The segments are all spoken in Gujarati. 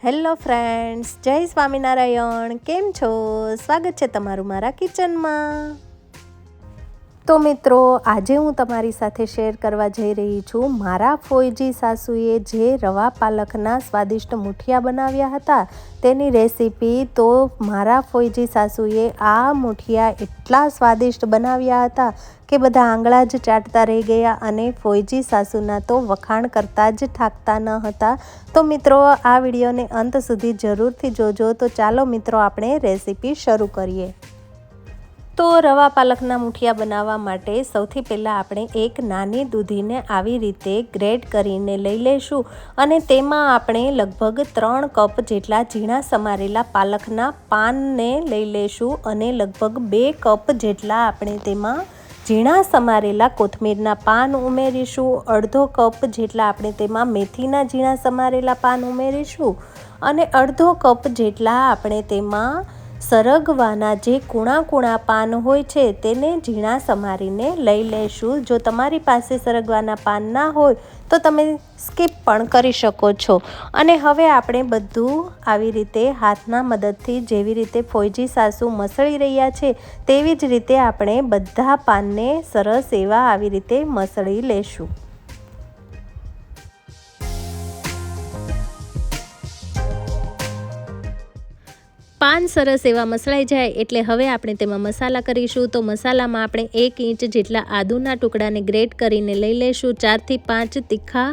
હેલો ફ્રેન્ડ્સ, જય સ્વામિનારાયણ. કેમ છો? સ્વાગત છે તમારું મારા કિચનમાં. તો મિત્રો, આજે હું તમારી સાથે શેર કરવા જઈ રહી છું મારા ફોઈજી સાસુએ જે રવા પાલકના સ્વાદિષ્ટ મુઠિયા બનાવ્યા હતા તેની રેસીપી. તો મારા ફોઈજી સાસુએ આ મુઠિયા એટલા સ્વાદિષ્ટ બનાવ્યા હતા કે બધા આંગળા જ ચાટતા રહી ગયા અને ફોઈજી સાસુના તો વખાણ કરતા જ થાકતા ન હતા. તો મિત્રો, આ વિડીયોને અંત સુધી જરૂરથી જોજો. તો ચાલો મિત્રો, આપણે રેસીપી શરૂ કરીએ. તો રવા પાલકના મુઠિયા બનાવવા માટે સૌથી પહેલાં આપણે એક નાની દૂધીને આવી રીતે ગ્રેટ કરીને લઈ લઈશું અને તેમાં આપણે લગભગ 3 કપ જેટલા ઝીણા સમારેલા પાલકના પાનને લઈ લઈશું અને લગભગ 2 કપ જેટલા આપણે તેમાં ઝીણા સમારેલા કોથમીરના પાન ઉમેરીશું. અડધો કપ જેટલા આપણે તેમાં મેથીના ઝીણા સમારેલા પાન ઉમેરીશું અને અડધો કપ જેટલા આપણે તેમાં સરગવાના જે કૂણા પાન હોય છે તેને ઝીણા સમારીને લઈ લેશું. જો તમારી પાસે સરગવાના પાન ના હોય તો તમે સ્કીપ પણ કરી શકો છો. અને હવે આપણે બધું આવી રીતે હાથના મદદથી જેવી રીતે ફોઈજી સાસુ મસળી રહ્યા છે તેવી જ રીતે આપણે બધા પાનને સરસ એવા આવી રીતે મસળી લેશું. પાન સરસ એવા મસળાઈ જાય એટલે હવે આપણે તેમાં મસાલા કરીશું. તો મસાલામાં આપણે 1 ઇંચ જેટલા આદુના ટુકડાને ગ્રેટ કરીને લઈ લઈશું. 4 થી 5 તીખા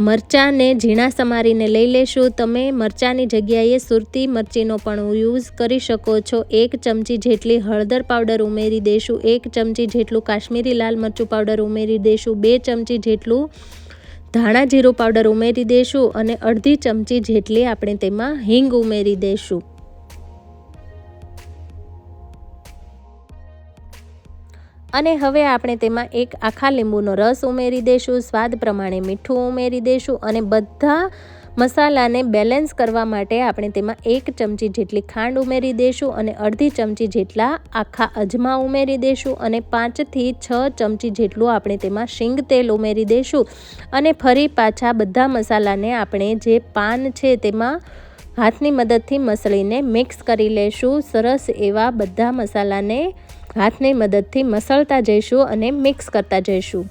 મરચાંને ઝીણા સમારીને લઈ લેશું. તમે મરચાંની જગ્યાએ સુરતી મરચીનો પણ યુઝ કરી શકો છો. 1 ચમચી જેટલી હળદર પાવડર ઉમેરી દઈશું. 1 ચમચી જેટલું કાશ્મીરી લાલ મરચું પાવડર ઉમેરી દઈશું. 2 ચમચી જેટલું ધાણા જીરું પાવડર ઉમેરી દઈશું અને અડધી ચમચી જેટલી આપણે તેમાં હિંગ ઉમેરી દઈશું. અને હવે આપણે તેમાં 1 આખા લીંબુનો રસ ઉમેરી દઈશું. સ્વાદ પ્રમાણે મીઠું ઉમેરી દઈશું અને બધા મસાલાને બેલેન્સ કરવા માટે આપણે તેમાં 1 ચમચી જેટલી ખાંડ ઉમેરી દઈશું અને અડધી ચમચી જેટલા આખા અજમા ઉમેરી દઈશું અને 5 થી 6 ચમચી જેટલું આપણે તેમાં શીંગ તેલ ઉમેરી દઈશું અને ફરી પાછા બધા મસાલાને આપણે જે પાન છે તેમાં હાથની મદદથી મસળીને મિક્સ કરી લઈશું. સરસ એવા બધા મસાલાને હાથની મદદથી મસળતા જઈશું અને મિક્સ કરતા જઈશું.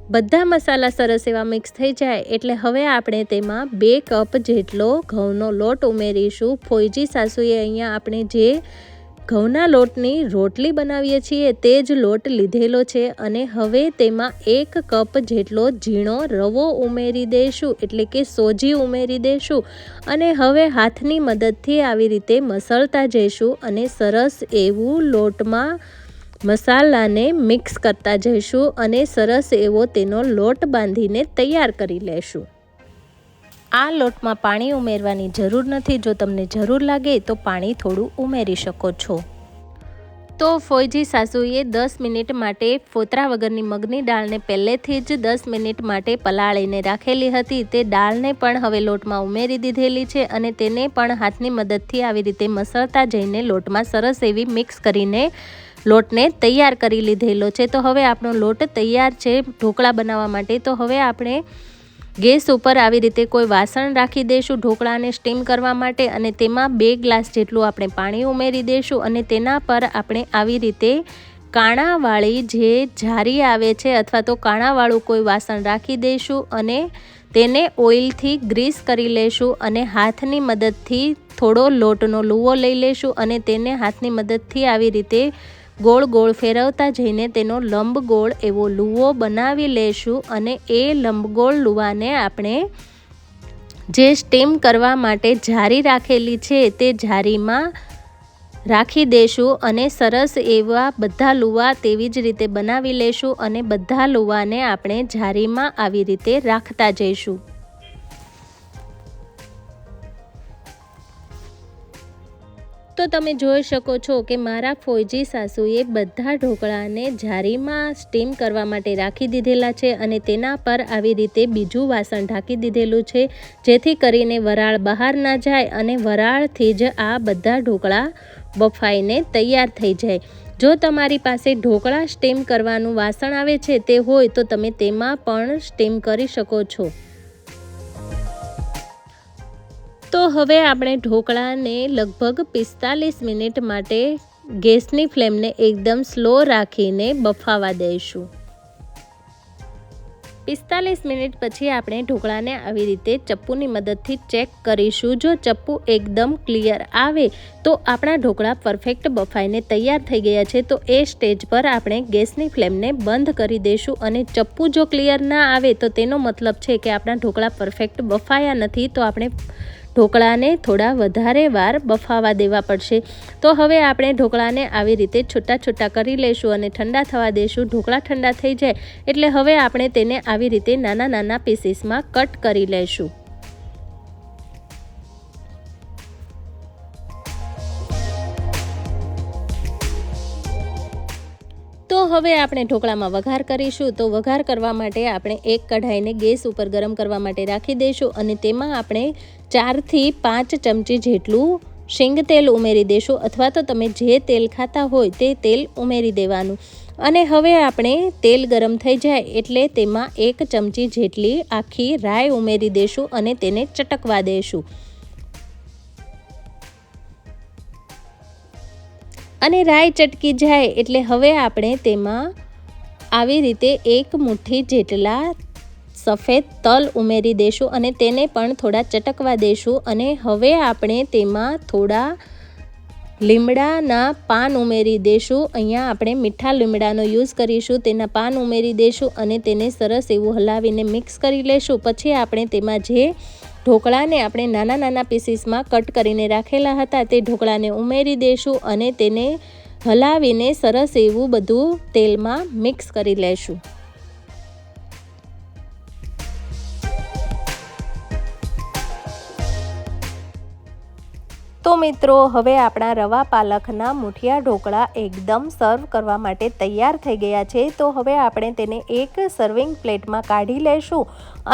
બધા મસાલા સરસ એવા મિક્સ થઈ જાય એટલે હવે આપણે તેમાં 2 કપ જેટલો ઘઉંનો લોટ ઉમેરીશું. ફોઈજી સાસુએ અહીંયા આપણે જે ઘઉંના લોટની રોટલી બનાવીએ છીએ તે જ લોટ લીધેલો છે અને હવે તેમાં 1 કપ જેટલો ઝીણો રવો ઉમેરી દઈશું એટલે કે સોજી ઉમેરી દઈશું અને હવે હાથની મદદથી આવી રીતે મસળતા જઈશું અને સરસ એવું લોટમાં મસાલાને મિક્સ કરતા જઈશું અને સરસ એવો તેનો લોટ બાંધીને તૈયાર કરી લેશું. આ લોટમાં પાણી ઉમેરવાની જરૂર નથી. જો તમને જરૂર લાગે તો પાણી થોડું ઉમેરી શકો છો. તો ફોઈજી સાસુએ 10 મિનિટ માટે ફોતરા વગરની મગની દાળને પહેલેથી જ 10 મિનિટ માટે પલાળીને રાખેલી હતી. તે દાળને પણ હવે લોટમાં ઉમેરી દીધેલી છે અને તેને પણ હાથની મદદથી આવી રીતે મસળતા જઈને લોટમાં સરસ એવી મિક્સ કરીને લોટને તૈયાર કરી લીધેલો છે. તો હવે આપણો લોટ તૈયાર છે ઢોકળા બનાવવા માટે. તો હવે આપણે ગેસ ઉપર આવી રીતે કોઈ વાસણ રાખી દઈશું ઢોકળાને સ્ટીમ કરવા માટે અને તેમાં 2 ગ્લાસ જેટલું આપણે પાણી ઉમેરી દઈશું અને તેના પર આપણે આવી રીતે કાણાવાળી જે જારી આવે છે અથવા તો કાણાવાળું કોઈ વાસણ રાખી દઈશું અને તેને ઓઇલથી ગ્રીસ કરી લઈશું અને હાથની મદદથી થોડો લોટનો લુવો લઈ લઈશું અને તેને હાથની મદદથી આવી રીતે ગોળ ગોળ ફેરવતા જઈને તેનો લંબગોળ એવો લુવો બનાવી લેશું અને એ લંબગોળ લુવાને આપણે જે સ્ટીમ કરવા માટે જારી રાખેલી છે તે જારીમાં રાખી દઈશું અને સરસ એવા બધા લુવા તેવી જ રીતે બનાવી લેશું અને બધા લુવાને આપણે જારીમાં આવી રીતે રાખતા જઈશું. તો તમે જોઈ શકો છો કે મારા ફોઈજી સાસુએ બધા ઢોકળાને જારીમાં સ્ટીમ કરવા માટે રાખી દીધેલા છે અને તેના પર આવી રીતે બીજું વાસણ ઢાંકી દીધેલું છે જેથી કરીને વરાળ બહાર ના જાય અને વરાળથી જ આ બધા ઢોકળા બફાઈને તૈયાર થઈ જાય. જો તમારી પાસે ઢોકળા સ્ટીમ કરવાનું વાસણ આવે છે તે હોય તો તમે તેમાં પણ સ્ટીમ કરી શકો છો। તો હવે આપણે ઢોકળાને લગભગ 45 મિનિટ માટે ગેસની ફ્લેમને એકદમ સ્લો રાખીને બફાવા દઈશું। 45 મિનિટ પછી આપણે ઢોકળાને આવી રીતે ચપ્પુની મદદથી ચેક કરીશું। જો ચપ્પુ એકદમ ક્લિયર આવે તો આપણા ઢોકળા પરફેક્ટ બફાઈને તૈયાર થઈ ગયા છે। તો એ સ્ટેજ પર આપણે ગેસની ફ્લેમને બંધ કરી દઈશું અને ચપ્પુ જો ક્લિયર ના આવે તો તેનો મતલબ છે કે આપણા ઢોકળા પરફેક્ટ બફાયા નથી। તો આપણે ઢોકળાને થોડા વધારે વાર બફાવા દેવા પડશે। તો હવે આપણે ઢોકળાને આવી રીતે છૂટા છૂટા કરી લઈશું અને ઠંડા થવા દઈશું। ઢોકળા ઠંડા થઈ જાય એટલે હવે આપણે તેને આવી રીતે નાના નાના પીસીસમાં કટ કરી લઈશું। તો હવે આપણે ઢોકળામાં વઘાર કરીશું। તો વઘાર કરવા માટે આપણે એક કઢાઈને ગેસ ઉપર ગરમ કરવા માટે રાખી દઈશું અને તેમાં આપણે 4 થી 5 ચમચી જેટલું શેંગ તેલ ઉમેરી દઈશું અથવા તો તમે જે તેલ ખાતા હોય તે તેલ ઉમેરી દેવાનું। અને હવે આપણે તેલ ગરમ થઈ જાય એટલે તેમાં 1 ચમચી જેટલી આખી રાઈ ઉમેરી દઈશું અને તેને ચટકવા દઈશું। અને રાઈ ચટકી જાય એટલે હવે આપણે તેમાં આવી રીતે 1 મુઠ્ઠી જેટલા સફેદ તલ ઉમેરી દઈશું અને તેને પણ થોડા ચટકવા દઈશું। અને હવે આપણે તેમાં થોડા લીમડાના પાન ઉમેરી દઈશું। અહીંયા આપણે મીઠા લીમડાનો યુઝ કરીશું। તેના પાન ઉમેરી દઈશું અને તેને સરસ એવું હલાવીને મિક્સ કરી લઈશું। પછી આપણે તેમાં જે ઢોકળાને આપણે નાના નાના પીસીસમાં કટ કરીને રાખેલા હતા તે ઢોકળાને ઉમેરી દઈશું અને તેને હલાવીને સરસ એવું બધું તેલમાં મિક્સ કરી લઈશું। તો મિત્રો હવે આપણા રવા પાલકના મુઠિયા ઢોકળા એકદમ સર્વ કરવા માટે તૈયાર થઈ ગયા છે। તો હવે આપણે તેને એક સર્વિંગ પ્લેટમાં કાઢી લઈશું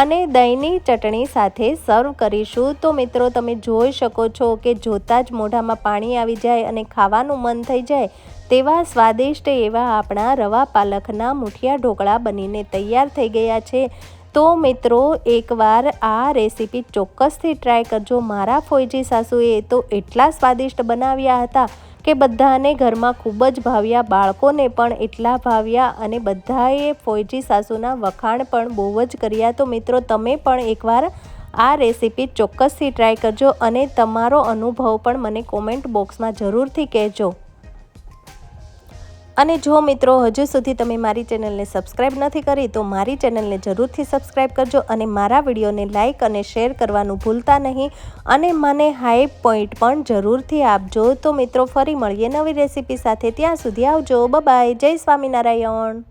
અને દહીંની ચટણી સાથે સર્વ કરીશું। તો મિત્રો તમે જોઈ શકો છો કે જોતાં જ મોઢામાં પાણી આવી જાય અને ખાવાનું મન થઈ જાય તેવા સ્વાદિષ્ટ એવા આપણા રવા પાલકના મુઠિયા ઢોકળા બનીને તૈયાર થઈ ગયા છે। તો મિત્રો એકવાર આ રેસીપી ચોક્કસથી ટ્રાય કરજો। મારા ફોઈજી સાસુએ તો એટલા સ્વાદિષ્ટ બનાવ્યા હતા કે બધાને ઘરમાં ખૂબ જ ભાવ્યા, બાળકોને પણ એટલા ભાવ્યા અને બધાએ ફોઈજી સાસુના વખાણ પણ બહુ જ કર્યા। તો મિત્રો તમે પણ એકવાર આ રેસીપી ચોક્કસથી ટ્રાય કરજો અને તમારો અનુભવ પણ મને કોમેન્ટ બોક્સમાં જરૂરથી કહેજો। અને જો મિત્રો હજુ સુધી તમે મારી ચેનલને સબસ્ક્રાઈબ નથી કરી તો મારી ચેનલને જરૂરથી સબસ્ક્રાઈબ કરજો અને મારા વિડીયોને લાઇક અને શેર કરવાનું ભૂલતા નહીં અને મને હાઈપ પોઈન્ટ પણ જરૂરથી આપજો। તો મિત્રો ફરી મળીએ નવી રેસીપી સાથે। ત્યાં સુધી આવજો, બાય બાય, જય સ્વામિનારાયણ।